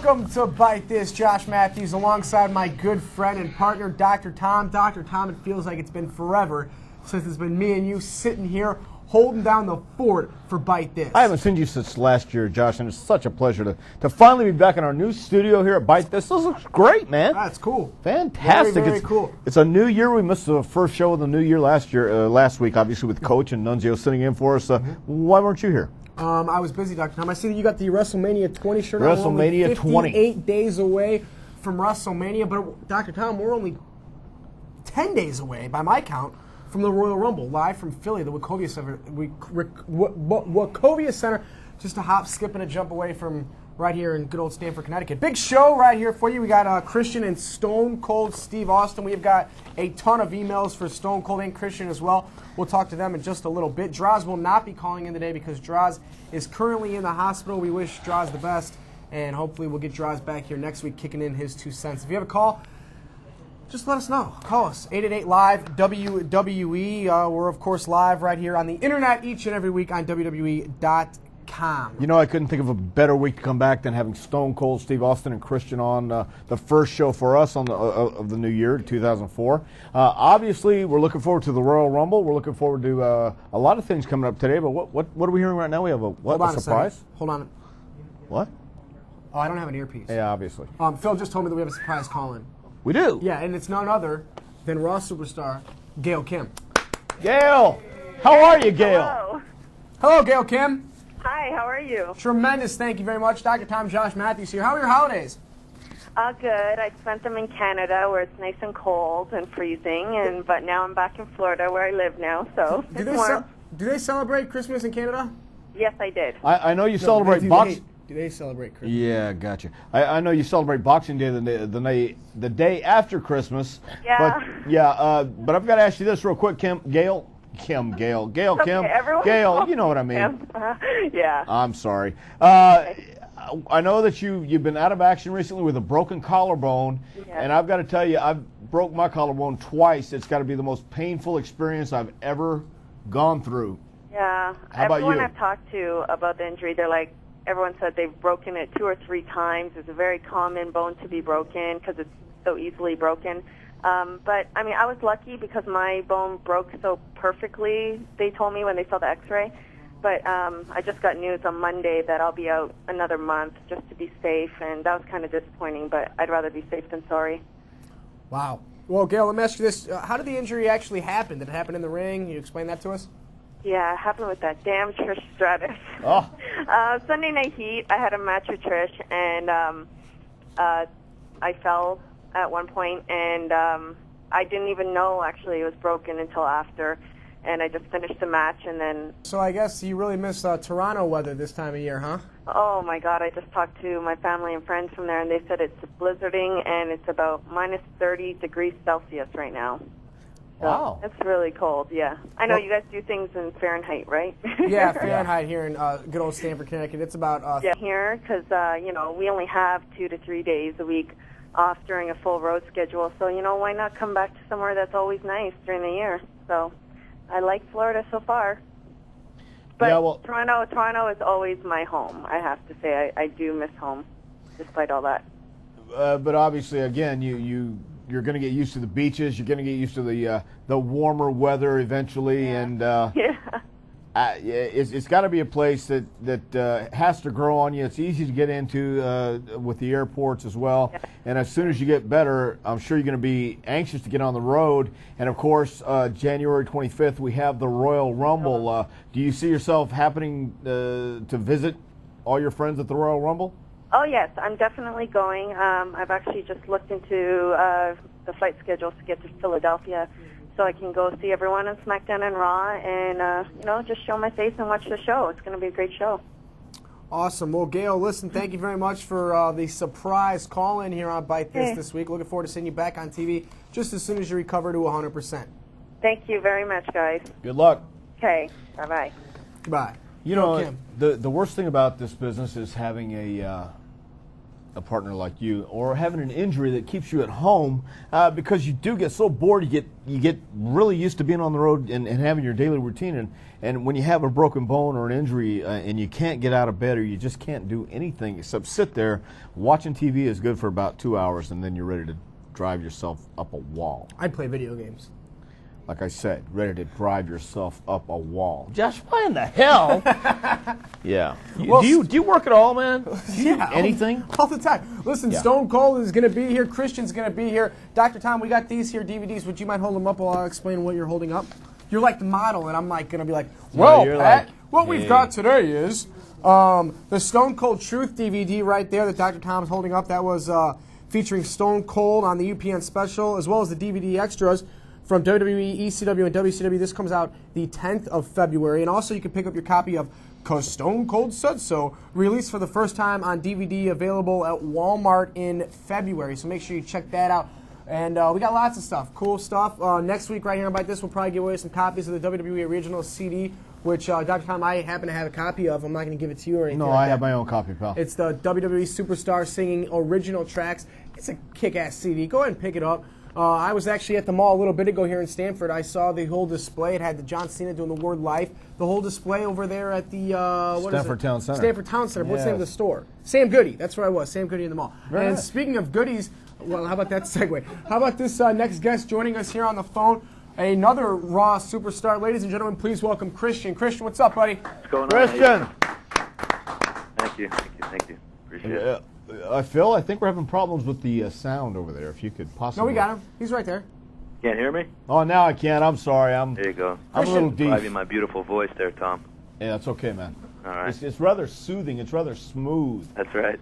Welcome to Bite This. Josh Matthews alongside my good friend and partner, Dr. Tom. Dr. Tom, it feels like it's been forever since it's been me and you sitting here holding down the fort for Bite This. I haven't seen you since last year, Josh, and it's such a pleasure to finally be back in our new studio here at Bite This. This looks great, man. That's cool. Fantastic. Very cool. It's a new year. We missed the first show of the new year last week, obviously, with Coach and Nunzio sitting in for us. Why weren't you here? I was busy, Dr. Tom. I see that you got the WrestleMania 20 shirt on. WrestleMania 20. 58 days away from WrestleMania, but Dr. Tom, we're only 10 days away, by my count, from the Royal Rumble, live from Philly, the Wachovia Center, just a hop, skip, and a jump away from right here in good old Stamford, Connecticut. Big show right here for you. We got Christian and Stone Cold Steve Austin. We've got a ton of emails for Stone Cold and Christian as well. We'll talk to them in just a little bit. Droz will not be calling in today because Droz is currently in the hospital. We wish Droz the best, and hopefully we'll get Droz back here next week kicking in his 2 cents. If you have a call, just let us know. Call us, 888-LIVE-WWE. We're, of course, live right here on the internet each and every week on WWE.com. You know, I couldn't think of a better week to come back than having Stone Cold Steve Austin and Christian on the first show for us on of the new year, 2004. Obviously, we're looking forward to the Royal Rumble. We're looking forward to a lot of things coming up today. But what are we hearing right now? We have a surprise? Hold on. What? Oh, I don't have an earpiece. Yeah, obviously. Phil just told me that we have a surprise call-in. We do? Yeah, and it's none other than Raw superstar Gail Kim. Gail! How are you, Gail? Hello. Hello, Gail Kim. Hi, how are you? Tremendous, thank you very much. Dr. Tom, Josh Matthews here. How are your holidays? Good. I spent them in Canada where it's nice and cold and freezing, but now I'm back in Florida where I live now, so Do it's warm. they celebrate Christmas in Canada? Yes, I did. I know you celebrate Boxing. Do they celebrate Christmas? Yeah, gotcha. I know you celebrate Boxing Day the day after Christmas. Yeah. But I've got to ask you this real quick, Gail. Gail, you know what I mean. Yeah. I'm sorry. I know that you've been out of action recently with a broken collarbone, and I've got to tell you, I've broke my collarbone twice. It's got to be the most painful experience I've ever gone through. Yeah. How about Everyone you? I've talked to about the injury, they're like, everyone said they've broken it 2 or 3 times. It's a very common bone to be broken because it's so easily broken. But, I mean, I was lucky because my bone broke so perfectly, they told me when they saw the x-ray. But I just got news on Monday that I'll be out another month just to be safe, and that was kind of disappointing, but I'd rather be safe than sorry. Wow. Well, Gail, let me ask you this. How did the injury actually happen? Did it happen in the ring? Can you explain that to us? Yeah, it happened with that damn Trish Stratus. Oh. Sunday Night Heat, I had a match with Trish, and I fell at one point, and I didn't even know, actually, it was broken until after, and I just finished the match, and then... So I guess you really miss Toronto weather this time of year, huh? Oh, my God, I just talked to my family and friends from there, and they said it's blizzarding, and it's about minus 30 degrees Celsius right now. So wow. It's really cold, yeah. I know you guys do things in Fahrenheit, right? Yeah, Fahrenheit here in good old Stamford, Connecticut. It's about... Yeah, here, because, we only have 2 to 3 days a week off during a full road schedule. So, why not come back to somewhere that's always nice during the year? So I like Florida so far. But yeah, well, Toronto is always my home, I have to say. I do miss home, despite all that. But obviously, again, you're going to get used to the beaches. You're going to get used to the warmer weather eventually, and it's got to be a place that has to grow on you. It's easy to get into with the airports as well. Yeah. And as soon as you get better, I'm sure you're going to be anxious to get on the road. And of course, January 25th, we have the Royal Rumble. Do you see yourself happening to visit all your friends at the Royal Rumble? Oh, yes, I'm definitely going. I've actually just looked into the flight schedules to get to Philadelphia so I can go see everyone on SmackDown and Raw and, just show my face and watch the show. It's going to be a great show. Awesome. Well, Gail, listen, thank you very much for the surprise call-in here on Bite This week. Looking forward to seeing you back on TV just as soon as you recover to 100%. Thank you very much, guys. Good luck. Okay, bye-bye. Goodbye. The worst thing about this business is having a a partner like you, or having an injury that keeps you at home, because you do get so bored, you get really used to being on the road and having your daily routine, and when you have a broken bone or an injury and you can't get out of bed or you just can't do anything except sit there, watching TV is good for about 2 hours, and then you're ready to drive yourself up a wall. I'd play video games. Like I said, ready to drive yourself up a wall. Josh, why in the hell? Yeah. Well, do you work at all, man? Yeah. Anything? All the time. Listen, Yeah. Stone Cold is going to be here. Christian's going to be here. Dr. Tom, we got these here DVDs. Would you mind holding them up while I explain what you're holding up? You're like the model, and I'm like going to be like, well, you're Pat, like, what we've hey. got today is the Stone Cold Truth DVD right there that Dr. Tom's holding up. That was featuring Stone Cold on the UPN special, as well as the DVD extras from WWE, ECW, and WCW. This comes out the 10th of February. And also you can pick up your copy of 'Cause Stone Cold Said So, released for the first time on DVD, available at Walmart in February. So make sure you check that out. And we got lots of stuff, cool stuff. Next week right here on About This, we'll probably give away some copies of the WWE Original CD, which, Dr. Tom, I happen to have a copy of. I'm not going to give it to you or anything No, like I that. have my own copy, pal. It's the WWE Superstar singing original tracks. It's a kick-ass CD. Go ahead and pick it up. I was actually at the mall a little bit ago here in Stamford. I saw the whole display. It had the John Cena doing the word life. The whole display over there at the Stanford Town Center. Stanford Town Center. What's the name of the Yes. store? Sam Goody. That's where I was. Sam Goody in the mall. Very and nice. speaking of goodies, well, how about that segue? How about this next guest joining us here on the phone? Another Raw superstar. Ladies and gentlemen, please welcome Christian. Christian, what's up, buddy? What's going on? Christian! Thank you. Appreciate it. Phil, I think we're having problems with the sound over there. If you could possibly... No, we got him. He's right there. Can't hear me? Oh, now I can. I'm sorry. There you go. I'm a little deep. Driving my beautiful voice there, Tom. Yeah, that's okay, man. All right. It's rather soothing. It's rather smooth. That's right.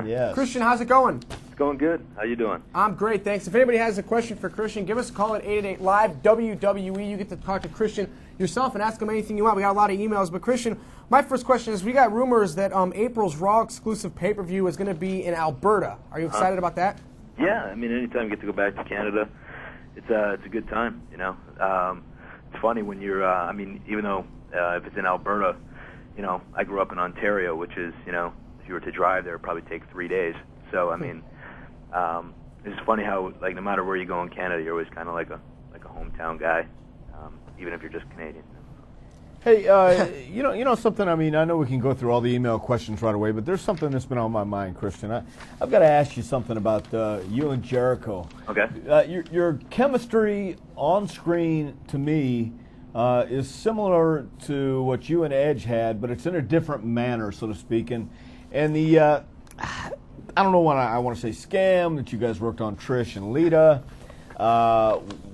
Yes. Christian, how's it going? It's going good. How you doing? I'm great, thanks. If anybody has a question for Christian, give us a call at 888-LIVE-WWE. You get to talk to Christian yourself and ask him anything you want. We got a lot of emails. But, Christian, my first question is, we got rumors that April's Raw exclusive pay-per-view is going to be in Alberta. Are you excited about that? Yeah, I mean, anytime you get to go back to Canada, it's a good time, you know. It's funny when you're, I mean, even though if it's in Alberta, you know, I grew up in Ontario, which is, you know, if you were to drive there, it would probably take 3 days. So, I mean, it's funny how, like, no matter where you go in Canada, you're always kind of like a hometown guy, even if you're just Canadian. Hey, you know something. I mean, I know we can go through all the email questions right away, but there's something that's been on my mind, Christian. I've got to ask you something about you and Jericho. Okay. Your chemistry on screen, to me, is similar to what you and Edge had, but it's in a different manner, so to speak. And the I don't know what I want to say, scam that you guys worked on Trish and Lita.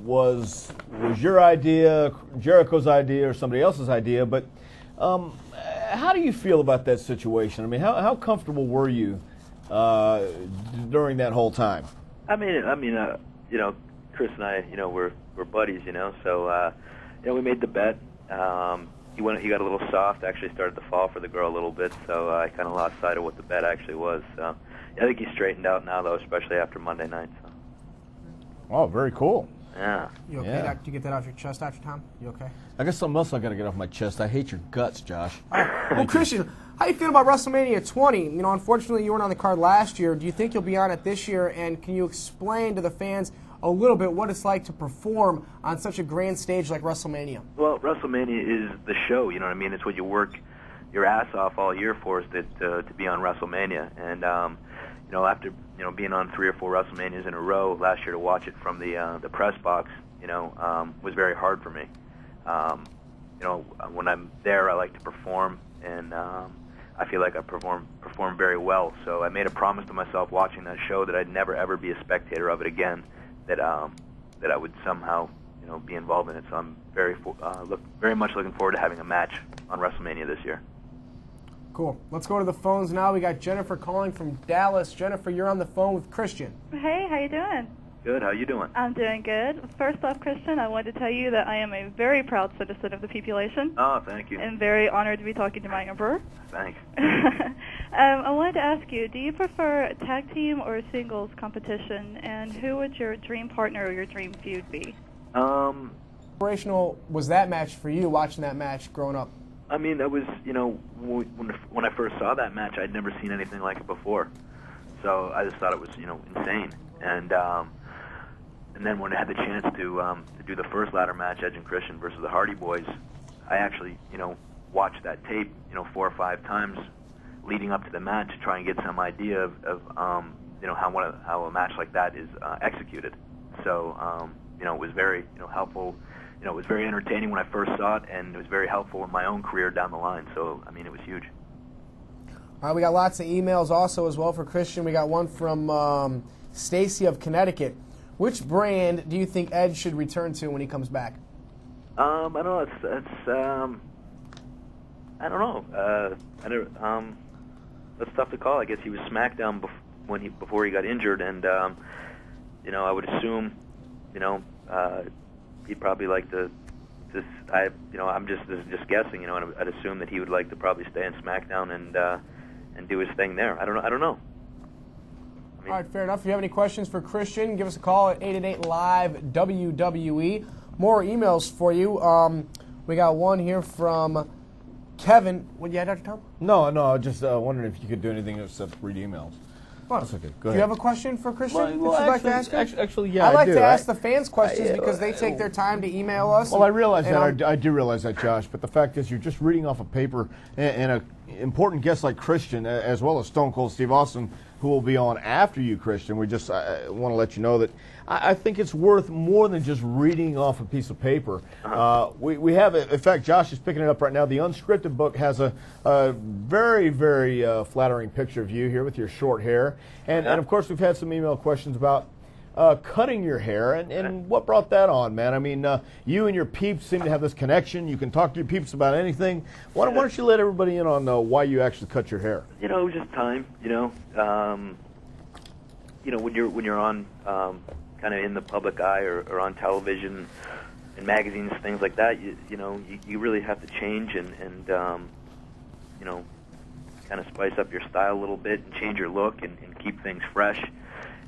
Was your idea, Jericho's idea, or somebody else's idea? But how do you feel about that situation? I mean, how comfortable were you during that whole time? I mean, you know, Chris and I, you know, we're buddies, you know. So, you know, we made the bet. He got a little soft. Actually, started to fall for the girl a little bit. So I kind of lost sight of what the bet actually was. So I think he's straightened out now, though, especially after Monday night. So. Oh, very cool. Yeah. You okay? Yeah. Did you get that off your chest, Dr. Tom? You okay? I guess something else I got to get off my chest. I hate your guts, Josh. Well, Christian, how you feel about WrestleMania 20? You know, unfortunately, you weren't on the card last year. Do you think you'll be on it this year? And can you explain to the fans a little bit what it's like to perform on such a grand stage like WrestleMania? Well, WrestleMania is the show. You know what I mean? It's what you work your ass off all year for, is that to be on WrestleMania. And you know, after being on 3 or 4 WrestleManias in a row last year, to watch it from the press box, you know, was very hard for me. You know, when I'm there, I like to perform, and I feel like I perform very well. So I made a promise to myself watching that show that I'd never ever be a spectator of it again. That I would somehow, you know, be involved in it. So I'm very much looking forward to having a match on WrestleMania this year. Cool. Let's go to the phones now. We got Jennifer calling from Dallas. Jennifer, you're on the phone with Christian. Hey, how you doing? Good. How you doing? I'm doing good. First off, Christian, I wanted to tell you that I am a very proud citizen of the population. Oh, thank you. And very honored to be talking to my emperor. Thanks. I wanted to ask you, do you prefer a tag team or a singles competition? And who would your dream partner or your dream feud be? Inspirational was that match for you, watching that match growing up? I mean, that was, you know, when I first saw that match, I'd never seen anything like it before. So I just thought it was, insane. And then when I had the chance to do the first ladder match, Edge and Christian versus the Hardy Boys, I actually, watched that tape, 4 or 5 times leading up to the match to try and get some idea of how a match like that is executed. So, it was very, helpful. It was very entertaining when I first saw it, and it was very helpful in my own career down the line. So, I mean, it was huge. All right, we got lots of emails also as well for Christian. We got one from Stacy of Connecticut. Which brand do you think Edge should return to when he comes back? I don't know. I don't know. That's tough to call. I guess he was SmackDown before he got injured, and I would assume, he'd probably like to. I'm just guessing. And I'd assume that he would like to probably stay in SmackDown and do his thing there. I don't know. All right, fair enough. If you have any questions for Christian, give us a call at 888-LIVE-WWE. More emails for you. We got one here from Kevin. What, yeah, Dr. Tom? No, I was just wondering if you could do anything except read emails. Well, that's okay. Go do ahead. you have a question for Christian that you'd actually, like to ask him? Actually, yeah, I like do. to ask the fans questions because they take their time to email us. Well, I realize that. I do realize that, Josh. But the fact is, you're just reading off a paper, and an important guest like Christian, as well as Stone Cold Steve Austin, who will be on after you, Christian. We just want to let you know that I think it's worth more than just reading off a piece of paper. We have, in fact, Josh is picking it up right now. The Unscripted book has a very, very flattering picture of you here with your short hair. And of course, we've had some email questions about cutting your hair, and what brought that on, man? I mean, you and your peeps seem to have this connection. You can talk to your peeps about anything. Why don't you let everybody in on why you actually cut your hair? It was just time. When you're on kind of in the public eye or on television and magazines, things like that, you really have to change and kind of spice up your style a little bit and change your look and keep things fresh.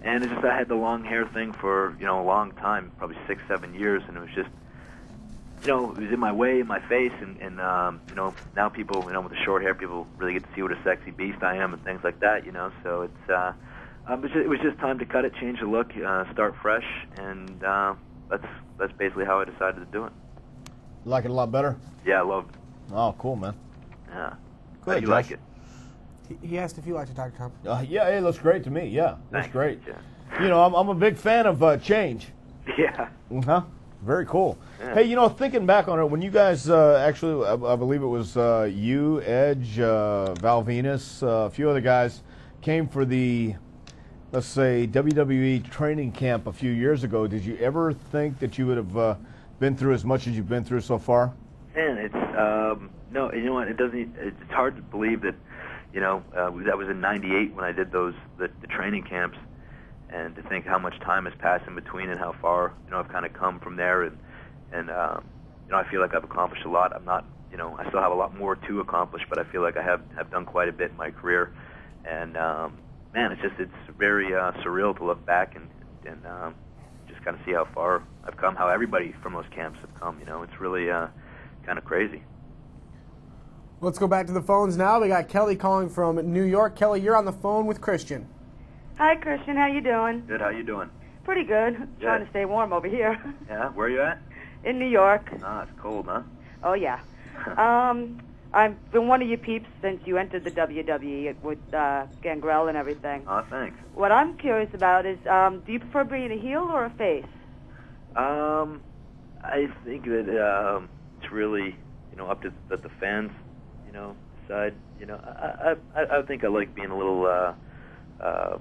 And it's just I had the long hair thing for a long time, probably 6-7 years, and it was just it was in my way, in my face, and now people with the short hair, people really get to see what a sexy beast I am and things like that. So it's it was just time to cut it, change the look, start fresh, and that's basically how I decided to do it. You like it a lot better? Yeah, I love it. Oh, cool, man. Yeah. Good, How do you Josh. like it? He asked if you liked it, Dr. Tom. Yeah, it looks great to me. Yeah, looks Thanks. great. Yeah. I'm a big fan of change. Yeah. Very cool. Yeah. Hey, thinking back on it, when you guys actually, I believe it was you, Edge, Val Venus, a few other guys came for the, let's say, WWE training camp a few years ago. Did you ever think that you would have been through as much as you've been through so far? Man, it's no. You know what? It's hard to believe that. That was in '98 when I did the training camps, and to think how much time has passed in between and how far I've kind of come from there, and I feel like I've accomplished a lot. I'm not, I still have a lot more to accomplish, but I feel like I have done quite a bit in my career, and man, it's very surreal to look back and just kind of see how far I've come, how everybody from those camps have come. It's really kind of crazy. Let's go back to the phones now. We got Kelly calling from New York. Kelly, you're on the phone with Christian. Hi, Christian. How you doing? Good. How you doing? Pretty good. Trying to stay warm over here. Yeah. Where are you at? In New York. Ah, it's cold, huh? Oh, yeah. I've been one of your peeps since you entered the WWE with Gangrel and everything. Oh, thanks. What I'm curious about is, do you prefer being a heel or a face? I think that it's really, up to the fans, decide. I think I like being a little. I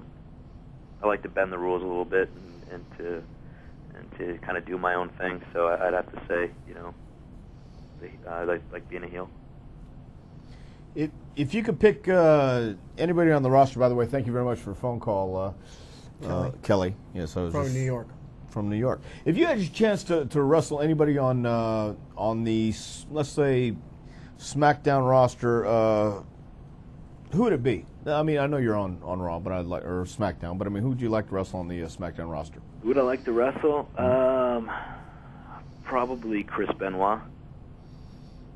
like to bend the rules a little bit and to kind of do my own thing. So I'd have to say, I like being a heel. If you could pick anybody on the roster, by the way, thank you very much for a phone call, Kelly. Yes, I was From New York. From New York. If you had a chance to wrestle anybody on the, let's say, SmackDown roster, who would it be? I mean, I know you're on Raw, but or SmackDown, but I mean, who would you like to wrestle on the SmackDown roster? Who would I like to wrestle? Probably Chris Benoit.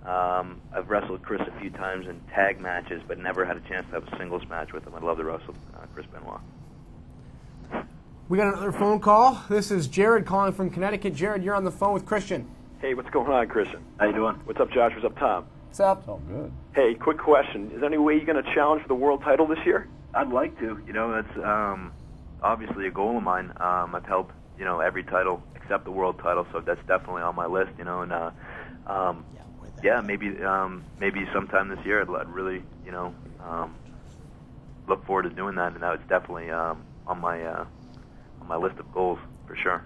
I've wrestled Chris a few times in tag matches, but never had a chance to have a singles match with him. I'd love to wrestle Chris Benoit. We got another phone call. This is Jared calling from Connecticut. Jared, you're on the phone with Christian. Hey, what's going on, Christian? How you doing? What's up, Josh? What's up, Tom? What's up? Oh, good. Hey, quick question. Is there any way you're going to challenge for the world title this year? I'd like to. You know, that's obviously a goal of mine. I've held, every title except the world title, so that's definitely on my list. And yeah, maybe sometime this year I'd really, look forward to doing that, and that was definitely on my list of goals for sure.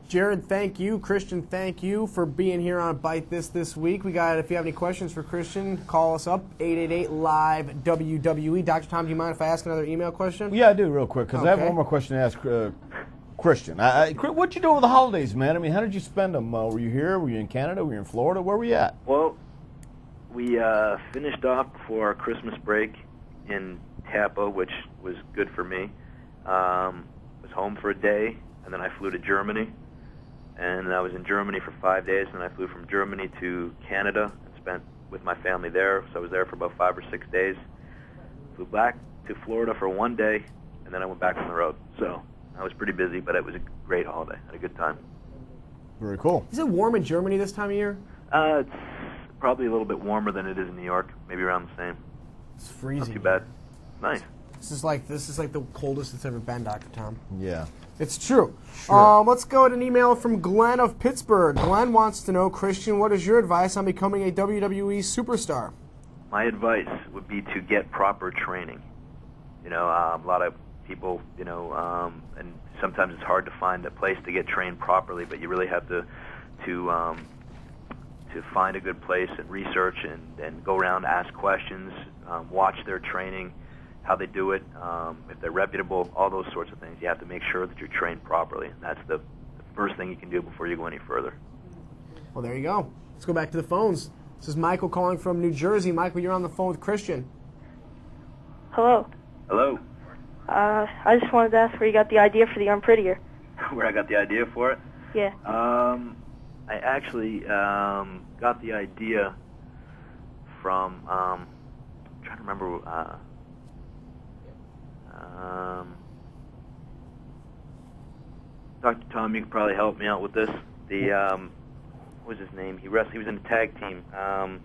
Jared, thank you. Christian, thank you for being here on Bite This week. We got, if you have any questions for Christian, call us up, 888-LIVE-WWE. Dr. Tom, do you mind if I ask another email question? Yeah, I do, real quick, because I have Okay. one more question to ask Christian. What'd you do over the holidays, man? I mean, how did you spend them? Were you here? Were you in Canada? Were you in Florida? Where were you at? Well, we finished off before our Christmas break in Tampa, which was good for me. Was home for a day, and then I flew to Germany. And I was in Germany for 5 days, and then I flew from Germany to Canada and spent with my family there. So I was there for about 5 or 6 days. Flew back to Florida for 1 day, and then I went back on the road. So I was pretty busy, but it was a great holiday. Had a good time. Very cool. Is it warm in Germany this time of year? It's probably a little bit warmer than it is in New York, maybe around the same. It's freezing. Not too bad. Nice. This is like the coldest it's ever been, Dr. Tom. Yeah. It's true. Sure. Let's go to an email from Glenn of Pittsburgh. Glenn wants to know, Christian, what is your advice on becoming a WWE superstar? My advice would be to get proper training. A lot of people, and sometimes it's hard to find a place to get trained properly, but you really have to find a good place and research and go around, ask questions, watch their training, how they do it, if they're reputable, all those sorts of things. You have to make sure that you're trained properly, and that's the first thing you can do before you go any further. Well, there you go. Let's go back to the phones. This is Michael calling from New Jersey. Michael, you're on the phone with Christian. Hello. Hello. I just wanted to ask where you got the idea for the I'm Prettier. Where I got the idea for it? Yeah. I actually got the idea from, I'm trying to remember, Dr. Tom, you could probably help me out with this. What was his name? He was in a tag team. Why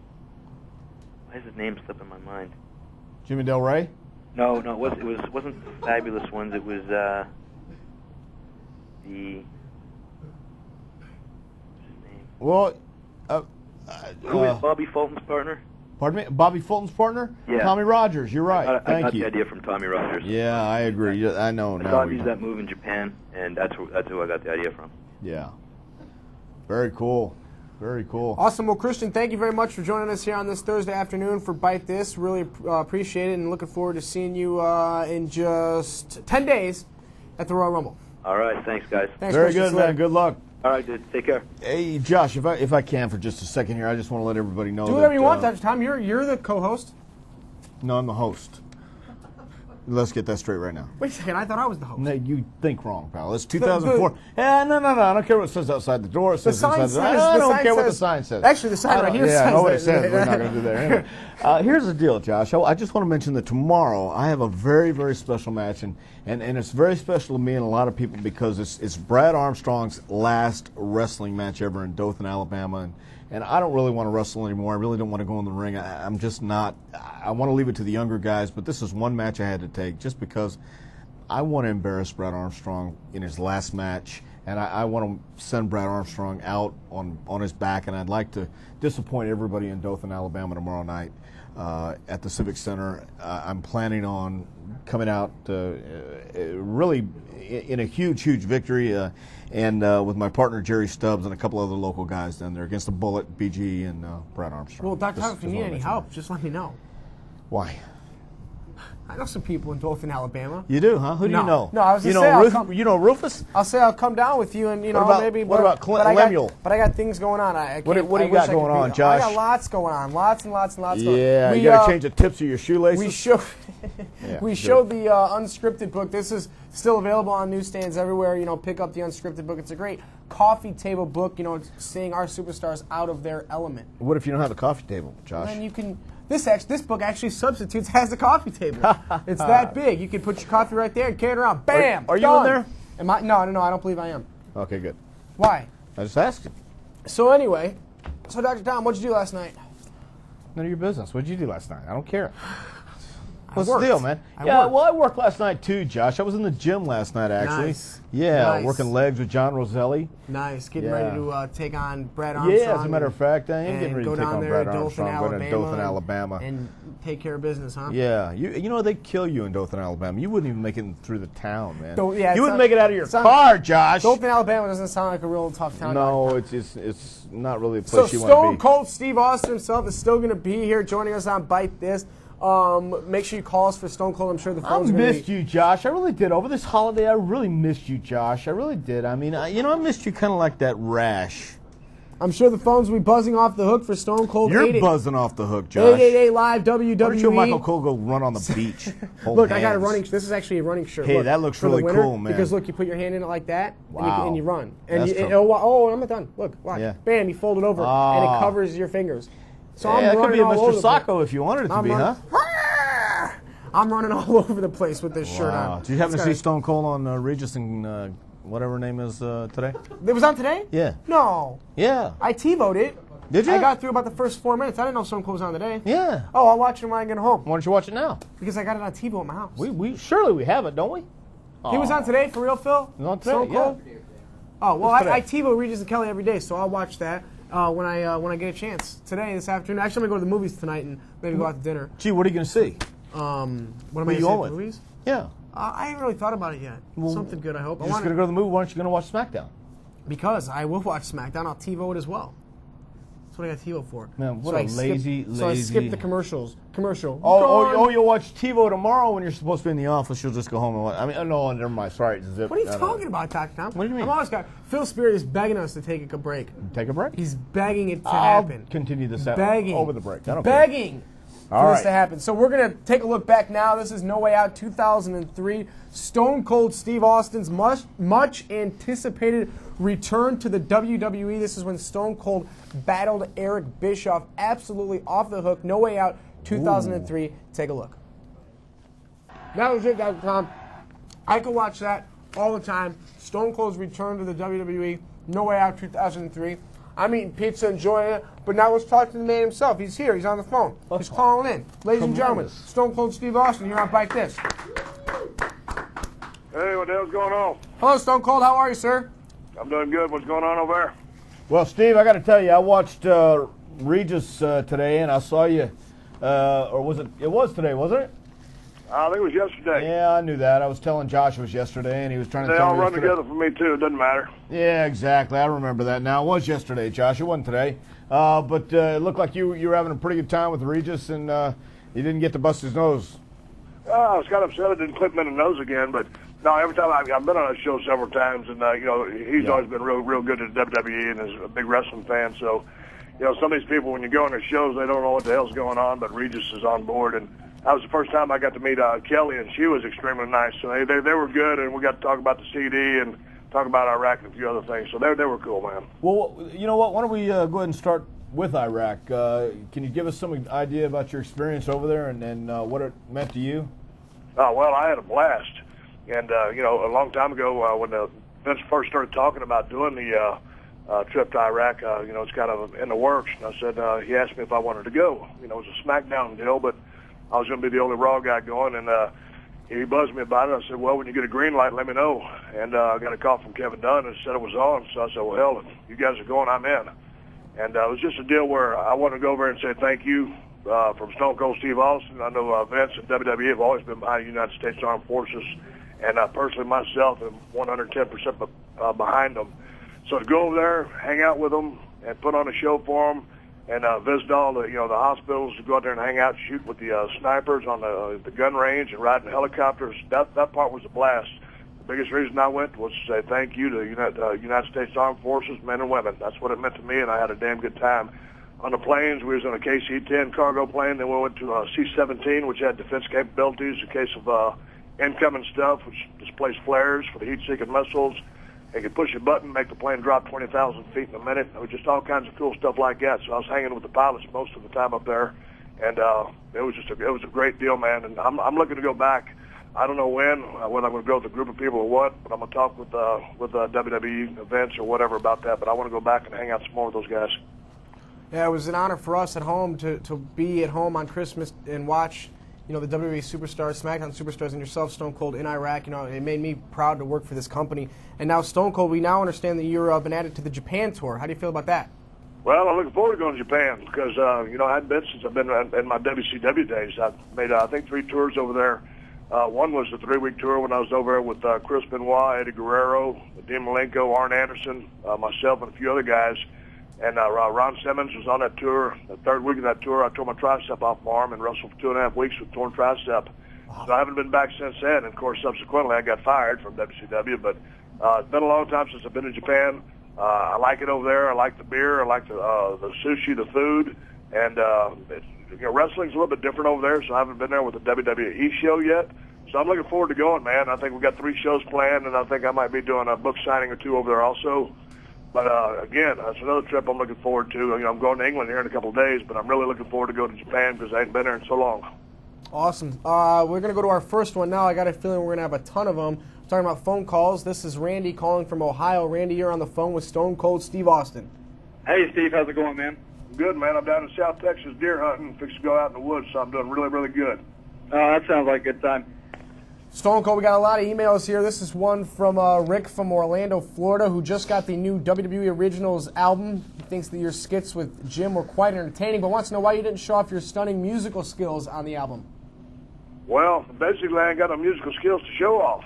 is his name slipping my mind? Jimmy Del Rey? No, it wasn't the Fabulous Ones. It was the what's his name? Well, Who is Bobby Fulton's partner? pardon me? Bobby Fulton's partner? Yeah. Tommy Rogers. You're right. I Thank got you. the idea from Tommy Rogers. Yeah, I agree. Yeah, I know. I now saw him we- use that move in Japan, and that's who I got the idea from. Yeah. Very cool. Very cool. Awesome. Well, Christian, thank you very much for joining us here on this Thursday afternoon for Bite This. Really appreciate it, and looking forward to seeing you in just 10 days at the Royal Rumble. All right, thanks, guys. Thanks, Very Christian. good, See you later. man. Good luck. All right, dude. Take care. Hey, Josh, if I can for just a second here, I just want to let everybody know Do whatever that, you want, Dr. Tom. You're the co-host. No, I'm the host. Let's get that straight right now. Wait a second. I thought I was the host. No, you think wrong, pal. It's 2004. No. I don't care what it says outside the door. It The says sign inside says. the door. I the don't sign care what the says- sign says. Actually, the sign right here yeah, says. I know what it that- says. We're not going to do that. Anyway, here's the deal, Josh. I just want to mention that tomorrow I have a very, very special match, and it's very special to me and a lot of people because it's Brad Armstrong's last wrestling match ever in Dothan, Alabama, and I don't really want to wrestle anymore. I really don't want to go in the ring. I'm just not. I want to leave it to the younger guys, but this is one match I had to take just because I want to embarrass Brad Armstrong in his last match, and I want to send Brad Armstrong out on his back, and I'd like to disappoint everybody in Dothan, Alabama tomorrow night at the Civic Center. I'm planning on coming out really in a huge victory, and with my partner Jerry Stubbs and a couple other local guys down there against the Bullet, BG, and Brad Armstrong. Well, Dr. Tom, if you Just need wanna any mention help, that. just let me know. Why? I know some people in Dothan, Alabama. You do, huh? Who do No. you know? No, I was you gonna know say, Ruf- you know Rufus? I'll say I'll come down with you, and What about- maybe. what about Clint Lemuel? But I got things going on. I What do can't- you I got wish I going could be on, there. Josh? I got lots going on, lots and lots and lots. Yeah, we, you got to change the tips of your shoelaces. We showed Yeah, we good. showed the unscripted book. This is still available on newsstands everywhere. Pick up the unscripted book. It's a great coffee table book. It's seeing our superstars out of their element. What if you don't have a coffee table, Josh? And you can. This book actually substitutes as a coffee table. It's that big. You can put your coffee right there and carry it around. Bam! Are you done. in there? Am I? No, I don't believe I am. Okay, good. Why? I just asked you. So anyway, Dr. Tom, what'd you do last night? None of your business. What did you do last night? I don't care. I What's the worked. deal, man? I Yeah, worked. well, I worked last night too, Josh. I was in the gym last night, actually. Nice. Yeah, Nice. working legs with John Roselli. Nice. Getting Yeah. ready to take on Brad Armstrong. Yeah, as a matter of fact, I am and getting ready go to take down on there Brad to Dothan, Armstrong. Alabama, Going to Dothan, Alabama. and take care of business, huh? Yeah, you know they kill you in Dothan, Alabama. You wouldn't even make it through the town, man. Yeah, you wouldn't not- make it out of your it's not- car, Josh. Dothan, Alabama doesn't sound like a real tough town. No, Dr. Tom. it's not really a So place you want to Stone be. Cold Steve Austin himself is still going to be here joining us on Bite This. Make sure you call us for Stone Cold. I'm sure the I phone's going to missed you, Josh. I really did. Over this holiday, I really missed you, Josh. I really did. I mean, I missed you kind of like that rash. I'm sure the phones will be buzzing off the hook for Stone Cold. You're buzzing off the hook, Josh. 888 Live WWE. Why don't you and Michael Cole go run on the beach? Hold Look, I got a hands. running. This is actually a running shirt. Hey, Look, that looks for the really winter, cool, man. Because look, you put your hand in it like that, Wow. and you run, and That's you, tough. I'm not done. Look, watch. Yeah. Bam, you fold it over, and it covers your fingers. So Yeah, I'm that could running be a all Mr. over the place. Sacco if you wanted it to I'm be, huh? running- I'm running all over the place with this shirt Wow. on. Did you happen to It's see got- Stone Cold on Regis and whatever her name is today? It was on today? Yeah. No. Yeah. I TiVoed it. Did you? I got through about the first 4 minutes. I didn't know Stone Cold was on today. Yeah. Oh, I'll watch it when I get home. Why don't you watch it now? Because I got it on TiVo at my house. We surely we have it, don't we? He was on today for real, Phil? He was on today, Stone Cold? yeah. Oh, well, It's today. I TiVo Regis and Kelly every day, so I'll watch that when I get a chance. Today, this afternoon. Actually, I'm going to go to the movies tonight and maybe go out to dinner. Gee, what are you going to see? What am Who I you going going to with? movies? Yeah. I haven't really thought about it yet. Something good, I hope. You're just going to go to the movie. Why aren't you going to watch SmackDown? Because I will watch SmackDown. I'll TiVo it as well. That's what I got TiVo for. Man, what so a I lazy. So I skip the commercials. Oh, you'll watch TiVo tomorrow when you're supposed to be in the office. You'll just go home and watch. I mean, no, never mind. Sorry, zip. What are you talking about, Dr. Tom? What do you mean? I'm always got Phil Spirit is begging us to take a break. Take a break. He's begging it to I'll happen. continue this out Begging over the break. I don't care. begging All for right. this to happen. So we're going to take a look back now. This is No Way Out 2003. Stone Cold Steve Austin's much anticipated return to the WWE. This is when Stone Cold battled Eric Bischoff. Absolutely off the hook. No Way Out 2003. Take a look. That was it, Dr. Tom. I could watch that all the time. Stone Cold's return to the WWE. No Way Out 2003. I'm eating pizza, enjoying it, but now let's talk to the man himself. He's here. He's on the phone. He's calling in. Ladies and gentlemen, Tremendous. Stone Cold Steve Austin here on Bite This. Hey, what the hell's going on? Hello, Stone Cold. How are you, sir? I'm doing good. What's going on over there? Well, Steve, I got to tell you, I watched Regis today, and I saw you. Or was it? It was today, wasn't it? I think it was yesterday. Yeah, I knew that. I was telling Josh it was yesterday, and he was trying to They tell all me it was run today. together for me, too. It doesn't matter. Yeah, exactly. I remember that now. It was yesterday, Josh. It wasn't today. But it looked like you were having a pretty good time with Regis, and you didn't get to bust his nose. I was kind of upset I didn't clip him in the nose again, but no, every time I've been on his show several times, and he's Yeah. always been real good at WWE and is a big wrestling fan. So, some of these people, when you go on their shows, they don't know what the hell's going on, but Regis is on board. And that was the first time I got to meet Kelly, and she was extremely nice. So they were good, and we got to talk about the CD and talk about Iraq and a few other things. So they were cool, man. Well, you know what? Why don't we go ahead and start with Iraq? Can you give us some idea about your experience over there and what it meant to you? Well, I had a blast. And, a long time ago when Vince first started talking about doing the trip to Iraq, it's kind of in the works. And I said, he asked me if I wanted to go. It was a SmackDown deal, but I was going to be the only Raw guy going. And he buzzed me about it. I said, well, when you get a green light, let me know. And I got a call from Kevin Dunn and said it was on. So I said, well, hell, if you guys are going, I'm in. And it was just a deal where I wanted to go over and say thank you from Stone Cold Steve Austin. I know Vince and WWE have always been behind the United States Armed Forces. And personally, myself, am 110% behind them. So to go over there, hang out with them, and put on a show for them, and visit all the the hospitals, to go out there and hang out, and shoot with the snipers on the gun range, and riding helicopters. That part was a blast. The biggest reason I went was to say thank you to United States Armed Forces, men and women. That's what it meant to me, and I had a damn good time. On the planes, we was on a KC-10 cargo plane. Then we went to a C-17, which had defense capabilities in case of incoming stuff, which displaced flares for the heat-seeking missiles. They could push a button, make the plane drop 20,000 feet in a minute. It was just all kinds of cool stuff like that. So I was hanging with the pilots most of the time up there, and it was a great deal, man. And I'm looking to go back. I don't know when I'm going to go with a group of people or what, but I'm going to talk with WWE events or whatever about that. But I want to go back and hang out some more with those guys. Yeah, it was an honor for us at home to be at home on Christmas and watch, the WWE superstars, SmackDown superstars, and yourself, Stone Cold, in Iraq. It made me proud to work for this company. And now, Stone Cold, we now understand that you're been added to the Japan tour. How do you feel about that? Well, I'm looking forward to going to Japan because, I hadn't been since I've been in my WCW days. I've made, I think, 3 tours over there. One was the 3-week tour when I was over there with Chris Benoit, Eddie Guerrero, Dean Malenko, Arn Anderson, myself, and a few other guys. And Ron Simmons was on that tour. The 3rd week of that tour, I tore my tricep off my arm and wrestled for 2.5 weeks with torn tricep. Wow. So I haven't been back since then. And, of course, subsequently, I got fired from WCW. But it's been a long time since I've been to Japan. I like it over there. I like the beer. I like the sushi, the food. And wrestling's a little bit different over there, so I haven't been there with the WWE show yet. So I'm looking forward to going, man. I think we've got 3 shows planned, and I think I might be doing a book signing or 2 over there also. But, again, that's another trip I'm looking forward to. I'm going to England here in a couple of days, but I'm really looking forward to going to Japan because I ain't been there in so long. Awesome. We're going to go to our first one now. I got a feeling we're going to have a ton of them. We're talking about phone calls. This is Randy calling from Ohio. Randy, you're on the phone with Stone Cold Steve Austin. Hey, Steve. How's it going, man? Good, man. I'm down in South Texas deer hunting, fixing to go out in the woods, so I'm doing really, really good. Oh, that sounds like a good time. Stone Cold, we got a lot of emails here. This is one from Rick from Orlando, Florida, who just got the new WWE Originals album. He thinks that your skits with Jim were quite entertaining, but wants to know why you didn't show off your stunning musical skills on the album. Well, basically, I ain't got no musical skills to show off.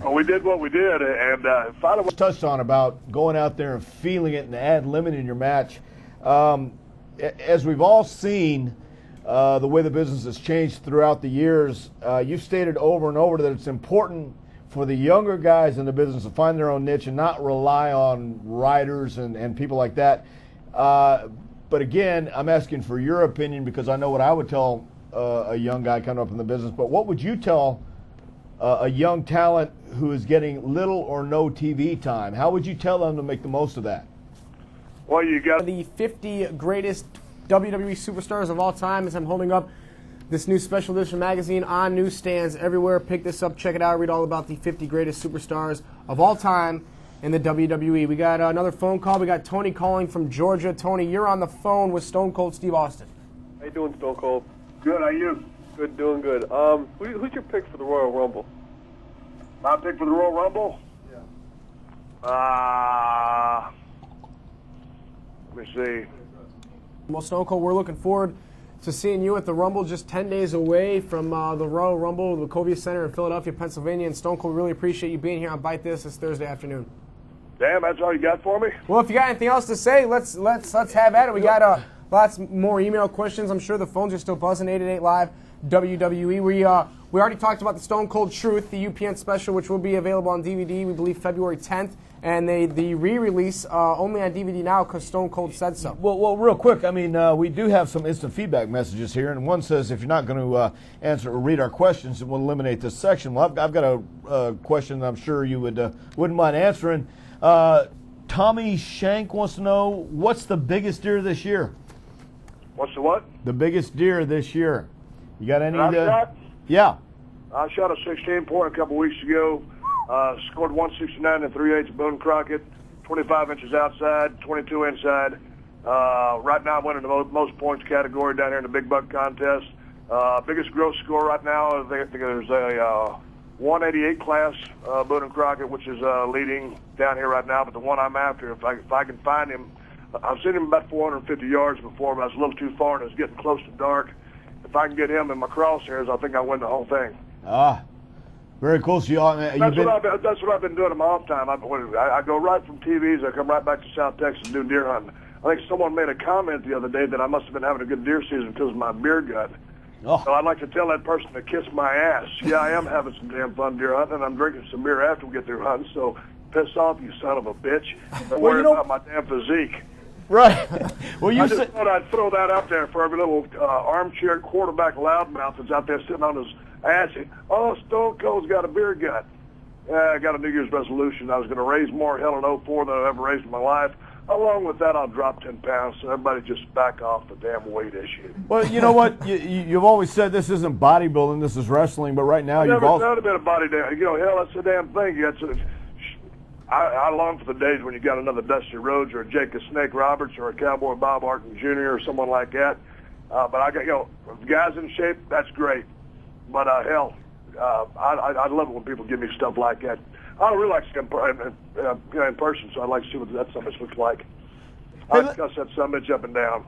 We did what we did, and if I'd have touched on about going out there and feeling it and ad-libbing in your match. As we've all seen, the way the business has changed throughout the years, you've stated over and over that it's important for the younger guys in the business to find their own niche and not rely on writers and people like that. But again, I'm asking for your opinion because I know what I would tell a young guy coming up in the business. But what would you tell a young talent who is getting little or no TV time? How would you tell them to make the most of that? Well, you got the 50 greatest WWE superstars of all time as I'm holding up this new special edition magazine on newsstands everywhere. Pick this up, check it out, read all about the 50 greatest superstars of all time in the WWE. We got another phone call. We got Tony calling from Georgia. Tony, you're on the phone with Stone Cold Steve Austin. How you doing, Stone Cold? good. How you? Good, doing good. Who's your pick for the Royal Rumble? My pick for the Royal Rumble? Yeah. Let me see. Well, Stone Cold, we're looking forward to seeing you at the Rumble, just 10 days away from the Royal Rumble, the Wachovia Center in Philadelphia, Pennsylvania. And Stone Cold, really appreciate you being here on Bite This Thursday afternoon. Damn, that's all you got for me? Well, if you got anything else to say, let's have at it. We got lots more email questions. I'm sure the phones are still buzzing. 888 Live WWE. We already talked about the Stone Cold Truth, the UPN special, which will be available on DVD, we believe, February 10th. And the re-release only on DVD now because Stone Cold said so. Well, real quick, I mean, we do have some instant feedback messages here, and one says if you're not going to answer or read our questions, we'll eliminate this section. Well, I've got a question that I'm sure you wouldn't mind answering. Tommy Shank wants to know, what's the biggest deer this year? What's the what? The biggest deer this year. You got any? Yeah. I shot a 16-point a couple weeks ago. Scored 169 and 3/8 Boone Crockett, 25 inches outside, 22 inside. Right now I'm winning the most points category down here in the Big Buck contest. Biggest gross score right now, I think there's a 188 class Boone and Crockett, which is leading down here right now. But the one I'm after, if I can find him, I've seen him about 450 yards before, but I was a little too far and it was getting close to dark. If I can get him in my crosshairs, I think I win the whole thing. Very cool. So that's what I've been doing in my off time. I go right from TVs. I come right back to South Texas and do deer hunting. I think someone made a comment the other day that I must have been having a good deer season because of my beer gut. Oh. So I'd like to tell that person to kiss my ass. Yeah, I am having some damn fun deer hunting, and I'm drinking some beer after we get through hunting, so piss off, you son of a bitch. Don't worry about my damn physique. Right. Well, you I just thought I'd throw that out there for every little armchair quarterback loudmouth that's out there sitting on his ass. Oh, Stone Cold's got a beer gut. I got a New Year's resolution. I was going to raise more hell in 04 than I've ever raised in my life. Along with that, I'll drop 10 pounds, so everybody just back off the damn weight issue. Well, you know what? You've always said this isn't bodybuilding, this is wrestling, but right now you've also... I've never been a body damn. You know, hell, that's the damn thing. You got to... I long for the days when you got another Dusty Rhodes or a Jake the Snake Roberts or a Cowboy Bob Orton Jr. or someone like that. But I got, guys in shape, that's great. But hell, I love it when people give me stuff like that. I don't really like to see in person, so I'd like to see what that summit looks like. I discuss that summit up and down.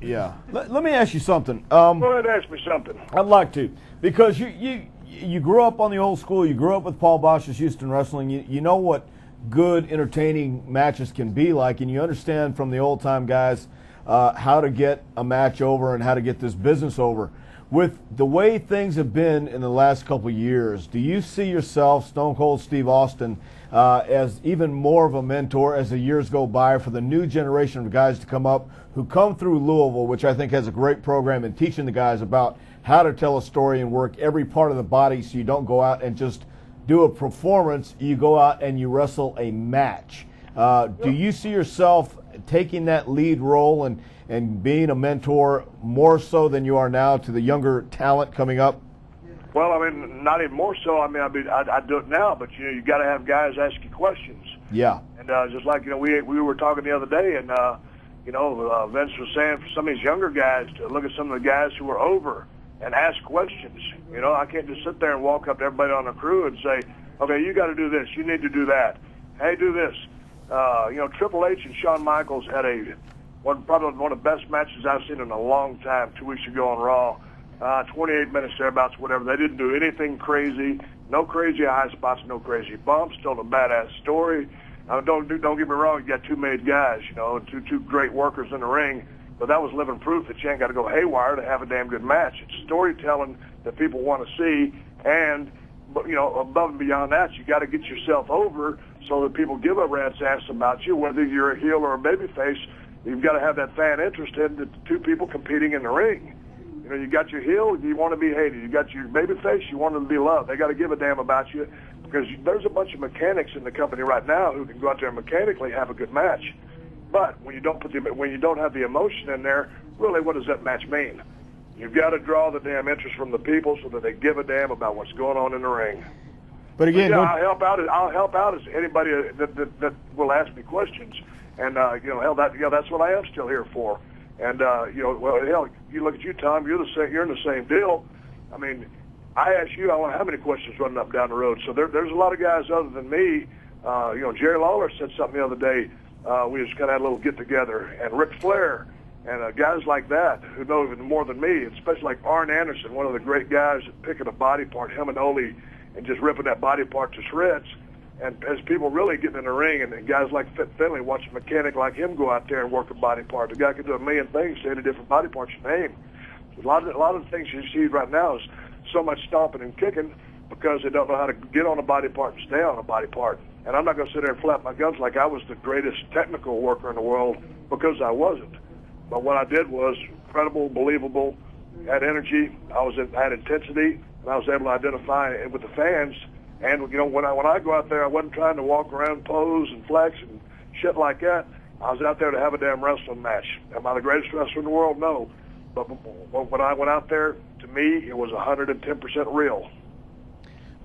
Yeah. Let me ask you something. Go ahead and ask me something. I'd like to, because you grew up on the old school. You grew up with Paul Bosch's Houston Wrestling. You know what good, entertaining matches can be like, and you understand from the old-time guys how to get a match over and how to get this business over. With the way things have been in the last couple of years, do you see yourself, Stone Cold Steve Austin, as even more of a mentor as the years go by for the new generation of guys to come up who come through Louisville, which I think has a great program in teaching the guys about how to tell a story and work every part of the body so you don't go out and just do a performance, you go out and you wrestle a match. Do you see yourself taking that lead role and being a mentor more so than you are now to the younger talent coming up? Well, I mean, not even more so. I mean, I do it now, but you got to have guys ask you questions. Yeah. And just like we were talking the other day, and Vince was saying for some of these younger guys to look at some of the guys who are over and ask questions. I can't just sit there and walk up to everybody on the crew and say, okay, you got to do this, you need to do that. Hey, do this. Triple H and Shawn Michaels had probably one of the best matches I've seen in a long time 2 weeks ago on Raw. 28 minutes thereabouts, whatever. They didn't do anything crazy. No crazy high spots, no crazy bumps. Told a badass story. Don't get me wrong. You got two made guys, two great workers in the ring. But that was living proof that you ain't got to go haywire to have a damn good match. It's storytelling that people want to see, and above and beyond that, you got to get yourself over so that people give a rat's ass about you, whether you're a heel or a babyface. You've got to have that fan interest in the two people competing in the ring. You got your heel, you want to be hated. You got your babyface, you want them to be loved. They got to give a damn about you because there's a bunch of mechanics in the company right now who can go out there and mechanically have a good match. But when you don't have the emotion in there, really, what does that match mean? You've got to draw the damn interest from the people so that they give a damn about what's going on in the ring. But again, I'll help out as anybody that will ask me questions, and that's what I am still here for. And hell, you look at you, Tom. You're in the same deal. I mean, I ask you, I don't know how many questions running up down the road. So there's a lot of guys other than me. Jerry Lawler said something the other day. We just kind of had a little get together, and Ric Flair, and guys like that who know even more than me, especially like Arn Anderson, one of the great guys at picking a body part, him and Ole, and just ripping that body part to shreds. And as people really getting in the ring, and guys like Fit Finley, watch a mechanic like him go out there and work a body part. The guy can do a million things, say the different body parts you name. A lot of the things you see right now is so much stomping and kicking because they don't know how to get on a body part and stay on a body part. And I'm not going to sit there and flap my guns like I was the greatest technical worker in the world, because I wasn't. But what I did was credible, believable, had energy, had intensity, and I was able to identify it with the fans. And when I go out there, I wasn't trying to walk around, pose and flex and shit like that. I was out there to have a damn wrestling match. Am I the greatest wrestler in the world? No. But when I went out there, to me, it was 110% real.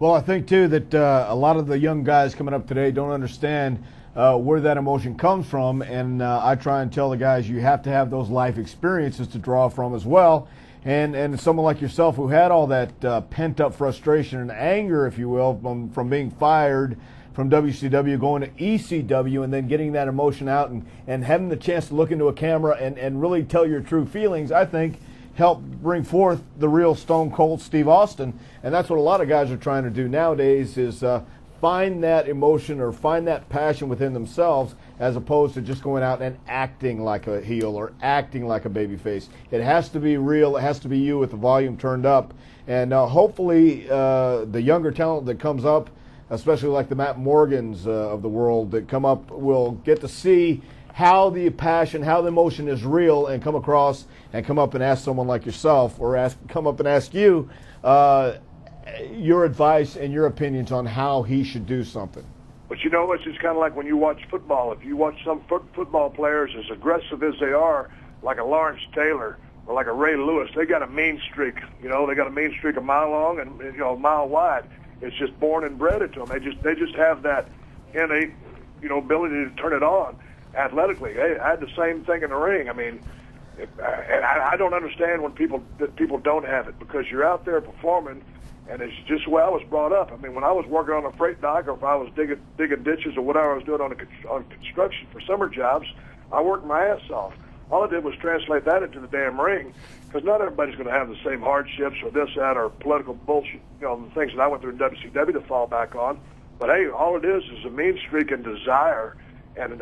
Well, I think, too, that a lot of the young guys coming up today don't understand where that emotion comes from. And I try and tell the guys you have to have those life experiences to draw from as well. And someone like yourself who had all that pent-up frustration and anger, if you will, from being fired from WCW, going to ECW, and then getting that emotion out and having the chance to look into a camera and really tell your true feelings, I think help bring forth the real Stone Cold Steve Austin. And that's what a lot of guys are trying to do nowadays, is find that emotion or find that passion within themselves, as opposed to just going out and acting like a heel or acting like a babyface. It has to be real. It has to be you with the volume turned up. And hopefully the younger talent that comes up, especially like the Matt Morgans of the world that come up, will get to see how the passion, how the emotion is real, and come across and come up and ask someone like yourself, or come up and ask you your advice and your opinions on how he should do something. But you know, it's just kind of like when you watch football. If you watch some football players as aggressive as they are, like a Lawrence Taylor or like a Ray Lewis, they got a mean streak. You know, they got a mean streak a mile long and a mile wide. It's just born and bred into them. They just have that innate, ability to turn it on athletically. Hey, I had the same thing in the ring. I mean, and I don't understand when people don't have it, because you're out there performing. And it's just the way I was brought up. I mean, when I was working on a freight dock, or if I was digging ditches or whatever I was doing on construction for summer jobs, I worked my ass off. All I did was translate that into the damn ring, because not everybody's going to have the same hardships or this, that, or political bullshit, the things that I went through in WCW to fall back on. But hey, all it is a mean streak and desire. And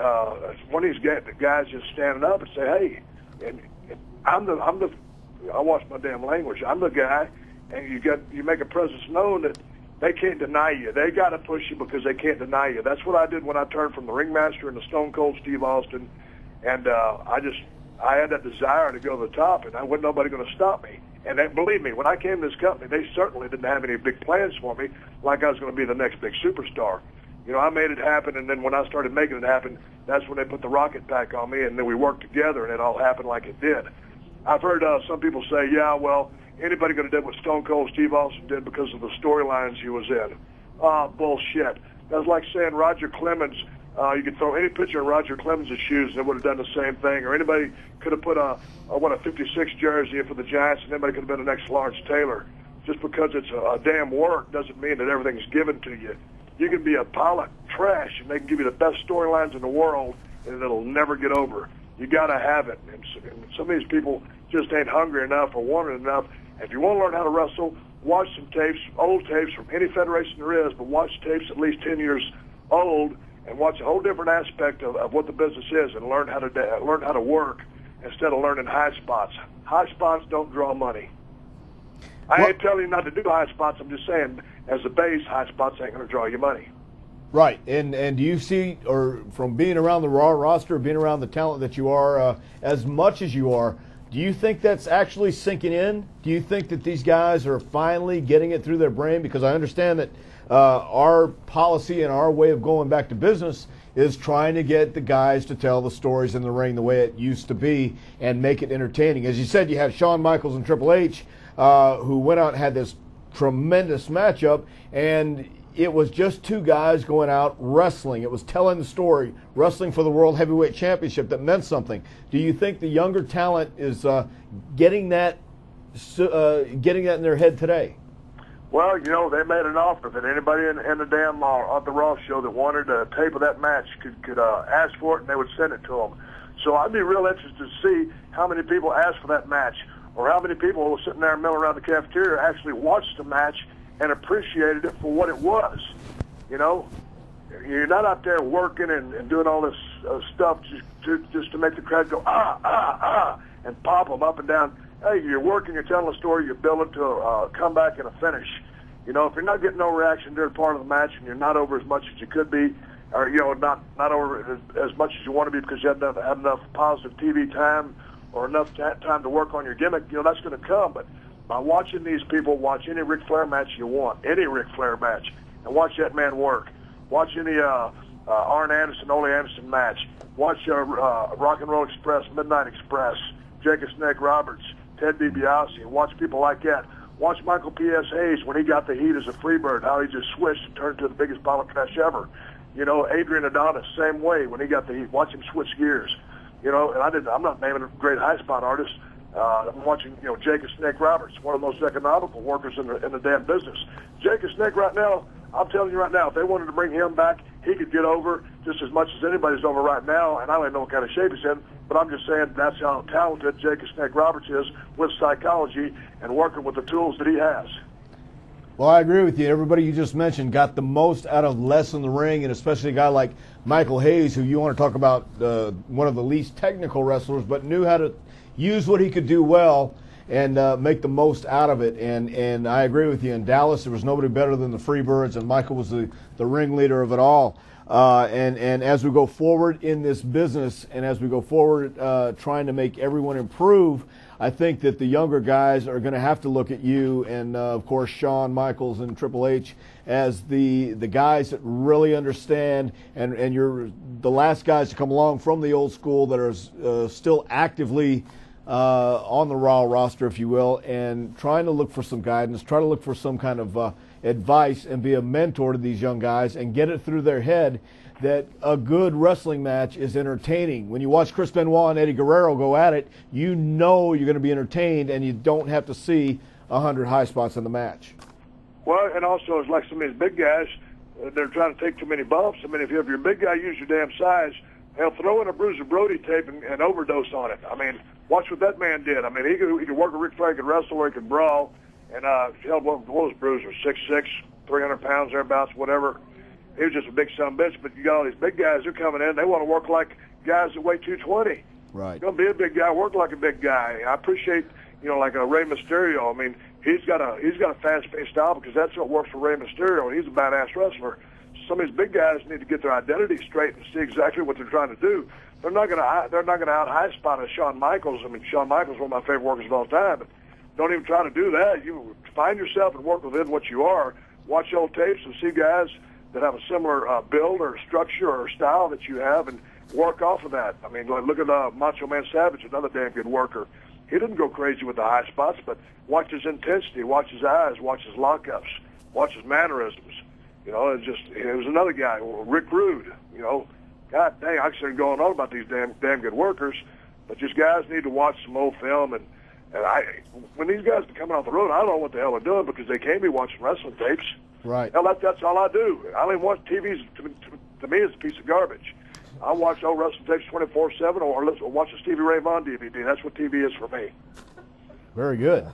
one of these guys just standing up and say, hey, and I watch my damn language. I'm the guy. And you make a presence known that they can't deny you. They got to push you because they can't deny you. That's what I did when I turned from the ringmaster into Stone Cold Steve Austin, and I had that desire to go to the top, and I wasn't nobody going to stop me. And believe me, when I came to this company, they certainly didn't have any big plans for me, like I was going to be the next big superstar. I made it happen, and then when I started making it happen, that's when they put the rocket pack on me, and then we worked together, and it all happened like it did. I've heard some people say, yeah, well, anybody could have did what Stone Cold Steve Austin did because of the storylines he was in. Bullshit. That's like saying Roger Clemens, you could throw any picture in Roger Clemens' shoes and it would have done the same thing. Or anybody could have put a 56 jersey in for the Giants, and anybody could have been the next Lawrence Taylor. Just because it's a damn work doesn't mean that everything's given to you. You can be a pile of trash, and they can give you the best storylines in the world, and it'll never get over. You got to have it. And some of these people just ain't hungry enough or want it enough. If you want to learn how to wrestle, watch some tapes, old tapes from any federation there is, but watch tapes at least 10 years old and watch a whole different aspect of what the business is, and learn how to work instead of learning high spots. High spots don't draw money. I ain't telling you not to do high spots. I'm just saying, as a base, high spots ain't going to draw you money. Right, and do you see, or from being around the Raw roster, being around the talent that you are, as much as you are, do you think that's actually sinking in? Do you think that these guys are finally getting it through their brain? Because I understand that our policy and our way of going back to business is trying to get the guys to tell the stories in the ring the way it used to be and make it entertaining. As you said, you had Shawn Michaels and Triple H who went out and had this tremendous matchup, and it was just two guys going out wrestling. It was telling the story, wrestling for the World Heavyweight Championship that meant something. Do you think the younger talent is getting that in their head today? Well, they made an offer that anybody in the damn on the Raw show that wanted a tape of that match could ask for it, and they would send it to them. So I'd be real interested to see how many people asked for that match, or how many people who were sitting there milling around the cafeteria actually watched the match and appreciated it for what it was. You're not out there working and doing all this stuff just to make the crowd go, and pop them up and down. Hey, you're working, you're telling a story, you're building to a comeback and a finish. If you're not getting no reaction during part of the match, and you're not over as much as you could be, or not over as much as you want to be because you haven't had enough positive TV time or enough time to work on your gimmick, that's going to come. But by watching these people, watch any Ric Flair match you want, any Ric Flair match, and watch that man work. Watch any Arn Anderson, Ole Anderson match. Watch Rock and Roll Express, Midnight Express, Jake the Snake Roberts, Ted DiBiase, and watch people like that. Watch Michael P.S. Hayes when he got the heat as a freebird, how he just switched and turned into the biggest pile of trash ever. Adrian Adonis, same way when he got the heat. Watch him switch gears. And I'm not naming a great high spot artist. I'm watching, Jake the Snake Roberts, one of the most economical workers in the damn business. Jake the Snake right now, I'm telling you right now, if they wanted to bring him back, he could get over just as much as anybody's over right now, and I don't even know what kind of shape he's in, but I'm just saying that's how talented Jake the Snake Roberts is with psychology and working with the tools that he has. Well, I agree with you. Everybody you just mentioned got the most out of less in the ring, and especially a guy like Michael Hayes, who you want to talk about one of the least technical wrestlers, but knew how to use what he could do well and make the most out of it. And I agree with you. In Dallas, there was nobody better than the Freebirds, and Michael was the ringleader of it all. And as we go forward in this business, and as we go forward trying to make everyone improve, I think that the younger guys are going to have to look at you and, of course, Shawn Michaels and Triple H as the guys that really understand, and you're the last guys to come along from the old school that are still actively on the Raw roster, if you will, and trying to look for some guidance, try to look for some kind of advice and be a mentor to these young guys and get it through their head that a good wrestling match is entertaining. When you watch Chris Benoit and Eddie Guerrero go at it, you know you're going to be entertained, and you don't have to see 100 high spots in the match. Well, and also, it's like some of these big guys, they're trying to take too many bumps. I mean, if you have your big guy use your damn size, they'll throw in a Bruiser Brody tape and overdose on it. I mean, watch what that man did. I mean, he could work a Ric Flair, he could wrestle, or he could brawl. And hell, what was Bruiser? 6'6", 300 pounds, thereabouts, whatever. He was just a big son of a bitch. But you got all these big guys, they're coming in, they want to work like guys that weigh 220. Right. You're going to be a big guy, work like a big guy. I appreciate, like a Rey Mysterio. I mean, he's got a fast-paced style because that's what works for Rey Mysterio, and he's a badass wrestler. Some of these big guys need to get their identity straight and see exactly what they're trying to do. They're not going to out high spot as Shawn Michaels. I mean, Shawn Michaels is one of my favorite workers of all time, but don't even try to do that. You find yourself and work within what you are. Watch old tapes and see guys that have a similar build or structure or style that you have, and work off of that. I mean, look at Macho Man Savage, another damn good worker. He didn't go crazy with the high spots, but watch his intensity, watch his eyes, watch his lockups, watch his mannerisms. It was another guy, Rick Rude. God dang, I started going on about these damn good workers, but just guys need to watch some old film. And when these guys are coming off the road, I don't know what the hell they're doing because they can't be watching wrestling tapes. Right. Hell, that's all I do. I don't even watch TVs. To me, it's a piece of garbage. I watch old wrestling tapes 24/7, or watch a Stevie Ray Vaughan DVD. That's what TV is for me. Very good.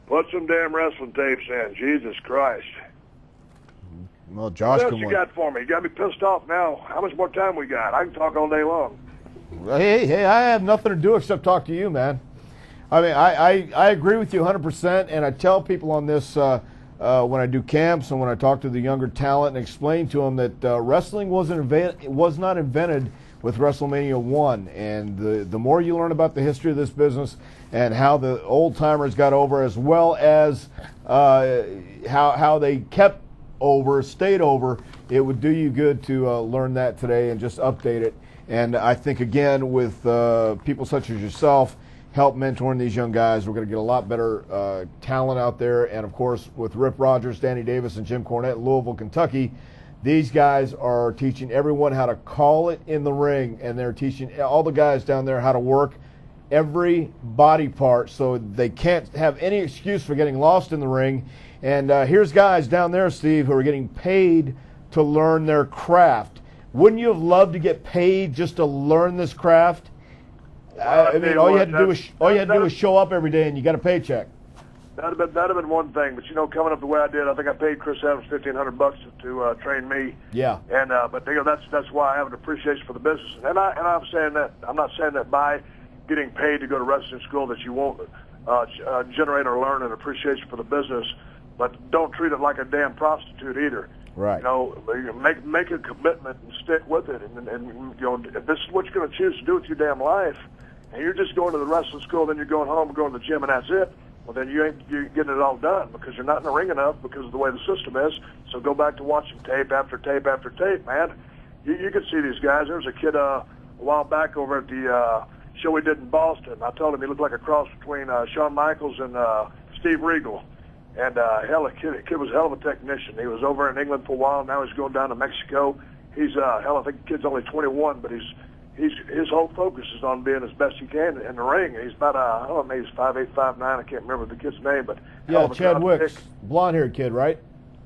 Put some damn wrestling tapes in. Jesus Christ. Well, Josh, what else you got for me? You got me pissed off now. How much more time we got? I can talk all day long. Hey, I have nothing to do except talk to you, man. I mean, I agree with you 100%, and I tell people on this when I do camps and when I talk to the younger talent and explain to them that wrestling was not invented with WrestleMania 1, and the more you learn about the history of this business and how the old-timers got over, as well as how they stayed over, it would do you good to learn that today and just update it. And I think, again, with people such as yourself, help mentoring these young guys, we're going to get a lot better talent out there. And, of course, with Rip Rogers, Danny Davis, and Jim Cornette in Louisville, Kentucky, these guys are teaching everyone how to call it in the ring, and they're teaching all the guys down there how to work every body part so they can't have any excuse for getting lost in the ring. And here's guys down there, Steve, who are getting paid to learn their craft. Wouldn't you have loved to get paid just to learn this craft? I mean, all you had to do was show up every day, and you got a paycheck. That'd have been one thing, but coming up the way I did, I think I paid Chris Evans $1,500 to train me. Yeah. And but that's why I have an appreciation for the business. And I'm saying that I'm not saying that by getting paid to go to wrestling school that you won't generate or learn an appreciation for the business, but don't treat it like a damn prostitute either. Right. Make a commitment and stick with it. And if this is what you're going to choose to do with your damn life, and you're just going to the wrestling school, then you're going home and going to the gym, and that's it. Well, then you're getting it all done because you're not in the ring enough because of the way the system is. So go back to watching tape after tape after tape, man. You can see these guys. There was a kid a while back over at the show we did in Boston. I told him he looked like a cross between Shawn Michaels and Steve Regal. And the kid was a hell of a technician. He was over in England for a while. Now he's going down to Mexico. He's I think the kid's only 21, but his whole focus is on being as best he can in the ring. He's about I don't know, maybe he's 5'8", 5'9". I can't remember the kid's name, but yeah, Chad Wicks, blonde-haired kid, right?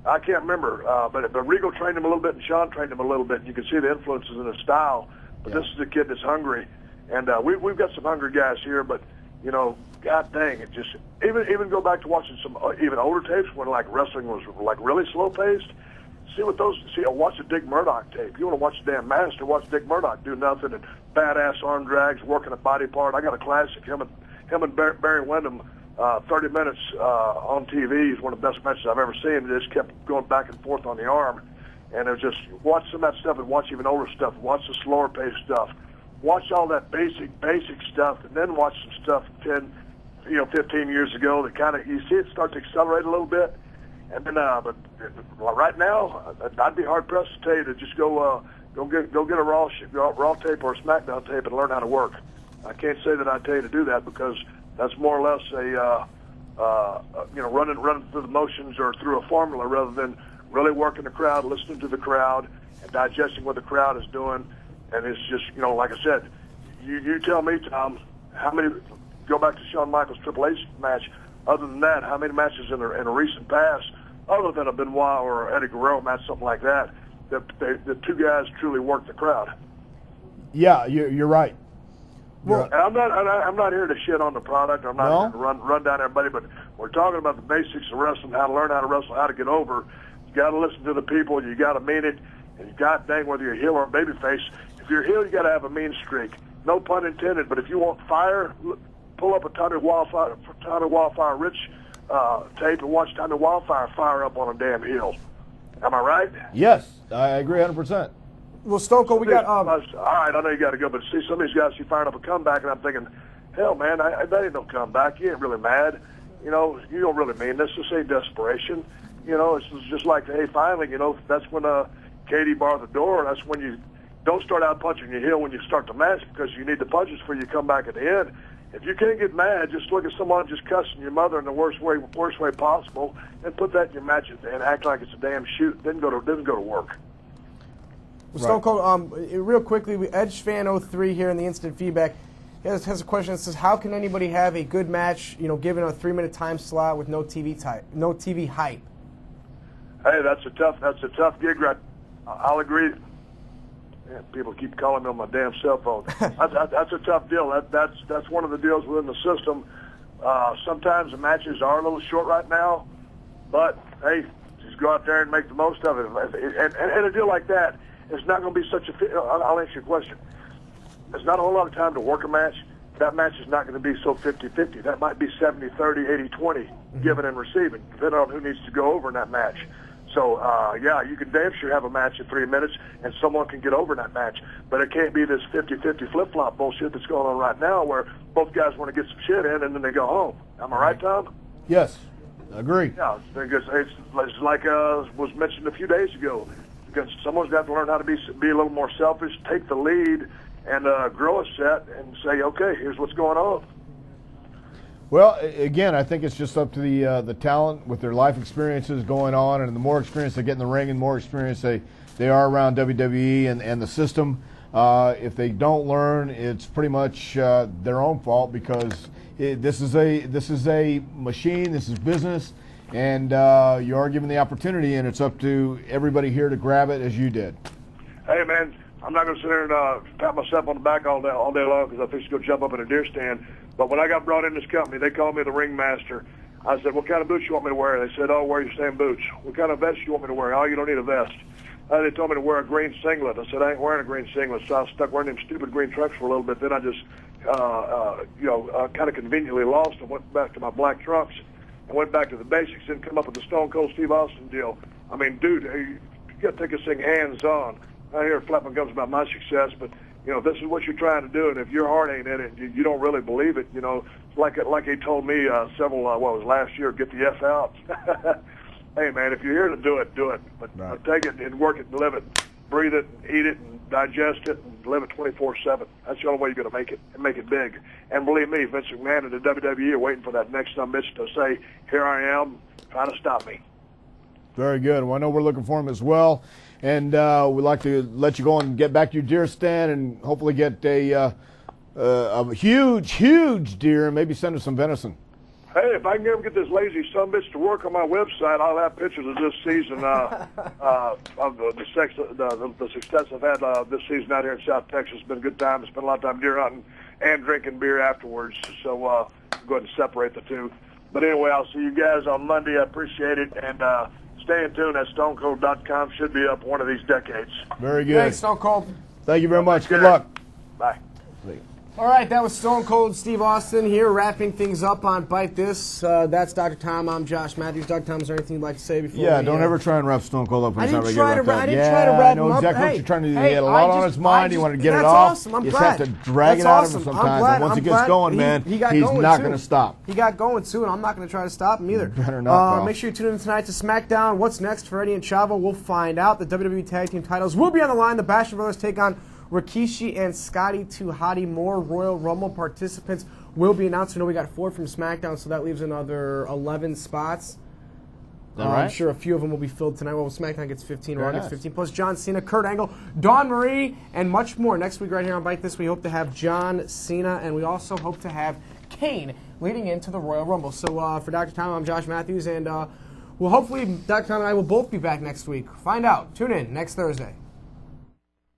I can't remember, but Regal trained him a little bit, and Shawn trained him a little bit. And you can see the influences in his style. But This is a kid that's hungry, and we've got some hungry guys here. But God dang, it just even go back to watching some even older tapes when like wrestling was like really slow paced. Watch the Dick Murdoch tape. You want to watch the damn Master? Watch Dick Murdoch do nothing and badass arm drags, working a body part. I got a classic. Him and Barry Windham, 30 minutes on TV is one of the best matches I've ever seen. They just kept going back and forth on the arm, and it was just watch some of that stuff and watch even older stuff. Watch the slower paced stuff. Watch all that basic stuff, and then watch some stuff 15 years ago that kind of you see it start to accelerate a little bit. And then, but right now, I'd be hard pressed to tell you to just go get a Raw tape or a SmackDown tape and learn how to work. I can't say that I'd tell you to do that because that's more or less running through the motions or through a formula rather than really working the crowd, listening to the crowd, and digesting what the crowd is doing. And it's just like I said, you tell me, Tom, how many go back to Shawn Michaels Triple H match. Other than that, how many matches in a recent past, other than a Benoit or Eddie Guerrero match, something like that, the two guys truly work the crowd? Yeah, you're right. Well, I'm not here to shit on the product. I'm not here to run down everybody, but we're talking about the basics of wrestling, how to learn how to wrestle, how to get over. You got to listen to the people. You got to mean it. And you got dang whether you're a heel or a babyface. If you're a heel, you got to have a mean streak. No pun intended. But if you want fire, pull up a Tommy Wildfire Rich tape and watch Tommy Wildfire fire up on a damn hill. Am I right? Yes, I agree 100%. Well, Stone Cold, we got... all right, I know you got to go, but see, some of these guys, you firing up a comeback, and I'm thinking, hell, man, that ain't no comeback. You ain't really mad. You don't really mean this. This ain't desperation. It's just like, hey, finally, that's when Katie barred the door. That's when you don't start out punching your heel when you start the match because you need the punches for you come back at the end. If you can't get mad, just look at someone just cussing your mother in the worst way possible, and put that in your match and act like it's a damn shoot. Then go to work. Well, Stone Cold, real quickly, Edge Fan 03 here in the instant feedback has a question that says, how can anybody have a good match, given a 3-minute time slot with no TV hype? Hey, that's a tough gig, right? I'll agree. Man, people keep calling me on my damn cell phone. That's a tough deal. That's one of the deals within the system. Sometimes the matches are a little short right now, but hey, just go out there and make the most of it. And a deal like that, it's not going to be such a. I'll answer your question. There's not a whole lot of time to work a match. That match is not going to be so 50-50. That might be 70-30, 80-20, giving and receiving, depending on who needs to go over in that match. So, you can damn sure have a match in 3 minutes, and someone can get over in that match. But it can't be this 50-50 flip-flop bullshit that's going on right now where both guys want to get some shit in, and then they go home. Am I right, Tom? Yes, agree. Yeah, because it's like was mentioned a few days ago. Because someone's got to learn how to be a little more selfish, take the lead, and grow a set and say, okay, here's what's going on. Well, again, I think it's just up to the talent with their life experiences going on, and the more experience they get in the ring and the more experience they are around WWE and the system. If they don't learn, it's pretty much their own fault because this is a machine, this is business, and you are given the opportunity, and it's up to everybody here to grab it as you did. Hey, man, I'm not going to sit there and pat myself on the back all day long because I think to go jump up in a deer stand. But when I got brought in this company, they called me the ringmaster. I said, what kind of boots you want me to wear? They said, wear your same boots. What kind of vest you want me to wear? Oh, you don't need a vest. They told me to wear a green singlet. I said, I ain't wearing a green singlet. So I stuck wearing them stupid green trunks for a little bit. Then I just, kind of conveniently lost and went back to my black trunks. I went back to the basics and come up with the Stone Cold Steve Austin deal. I mean, dude, you got to take this thing hands-on. I hear flapping gums about my success, but this is what you're trying to do, and if your heart ain't in it, you don't really believe it. Like he told me last year, get the F out. Hey, man, if you're here to do it, do it. But right. Take it and work it and live it, breathe it and eat it and digest it and live it 24/7. That's the only way you're going to make it and make it big. And believe me, Vince McMahon and the WWE are waiting for that next bitch to say, here I am, trying to stop me. Very good. Well, I know we're looking for him as well. And we'd like to let you go and get back to your deer stand and hopefully get a huge deer and maybe send us some venison. Hey, if I can ever get this lazy sumbitch to work on my website, I'll have pictures of this season of the success I've had this season out here in South Texas. It's been a good time. I spent a lot of time deer hunting and drinking beer afterwards. So go ahead and separate the two. But anyway, I'll see you guys on Monday. I appreciate it. And stay in tune. At StoneCold.com should be up one of these decades. Very good. Thanks, Stone Cold. Thank you very much. Good luck. Bye. All right, that was Stone Cold Steve Austin here, wrapping things up on Bite This. That's Dr. Tom. I'm Josh Matthews. Dr. Tom, is there anything you'd like to say before Yeah, we, don't ever try and wrap Stone Cold up when I he's not didn't ready to try to get wrapped up. I didn't try to wrap I know him up. exactly Hey, what you're trying to do. hey, He had a lot on his mind. You want to get it that's off. awesome. I'm you glad. just have to drag That's it out awesome. of him I'm sometimes. glad. And once I'm he gets glad. going, man, he got he's going not too. going to stop. He got going, too, and I'm not going to try to stop him either. Better not, bro. Make sure you tune in tonight to SmackDown. What's next for Eddie and Chavo? We'll find out. The WWE Tag Team titles will be on the line. The Basham Brothers take on Rikishi and Scotty 2 Hottie. More Royal Rumble participants will be announced. I know we got 4 from SmackDown, so that leaves another 11 spots. All right. I'm sure a few of them will be filled tonight. Well, SmackDown gets 15, Raw Very gets nice. 15, plus John Cena, Kurt Angle, Dawn Marie, and much more. Next week right here on Bite This, we hope to have John Cena, and we also hope to have Kane leading into the Royal Rumble. So for Dr. Tom, I'm Josh Matthews, and we'll hopefully Dr. Tom and I will both be back next week. Find out. Tune in next Thursday.